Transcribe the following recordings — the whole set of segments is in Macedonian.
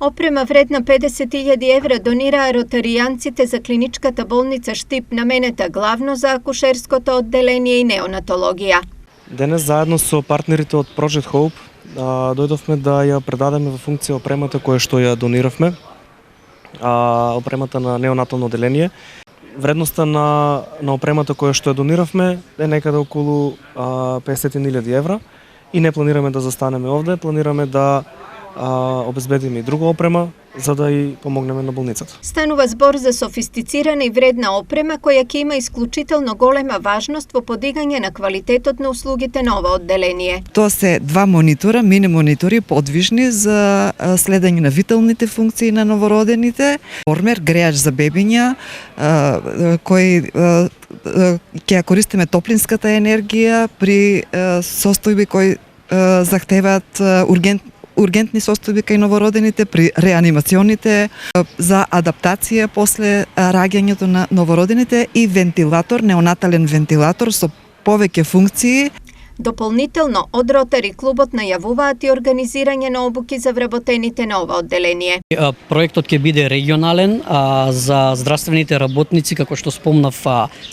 Опрема вредна 50.000 евра донираа ротаријанците за клиничката болница Штип, наменета главно за акушерското одделение и неонатологија. Денес заедно со партнерите од Project Hope дојдовме да ја предадеме во функција опремата која што ја дониравме, опремата на неонатално одделение. Вредноста на опремата која што ја дониравме е некаде околу 50.000 евра и не планираме да застанеме овде, планираме да обезбедиме и друга опрема за да и помогнеме на болницата. Станува збор за софистицирана и вредна опрема која ќе има исклучително голема важност во подигање на квалитетот на услугите на ова одделение. Тоа се два монитора, мини монитори подвижни за следење на виталните функции на новородените, формер, греач за бебиња, кој ќе ја користиме топлинската енергија при состојби кои захтеваат ургентни состојби кај новородените, при реанимационите, за адаптација после раѓањето на новородените и вентилатор, неонатален вентилатор со повеќе функции. Дополнително, од Ротари клубот најавуваат и организирање на обуки за вработените на ова одделение. Проектот ќе биде регионален за здравствените работници, како што спомнав,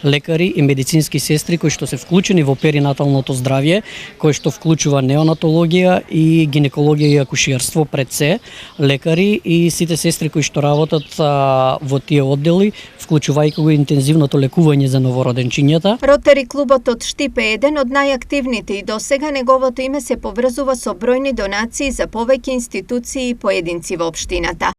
лекари и медицински сестри кои што се вклучени во перинаталното здравје, кои што вклучува неонатологија и гинекологија и акушерство пред се, лекари и сите сестри кои што работат во тие оддели, вклучувајќи го интензивното лекување за новороденчињата. Ротари клубот од Штип е еден од најактивните и досега неговото име се поврзува со бројни донации за повеќе институции и поединци во општината.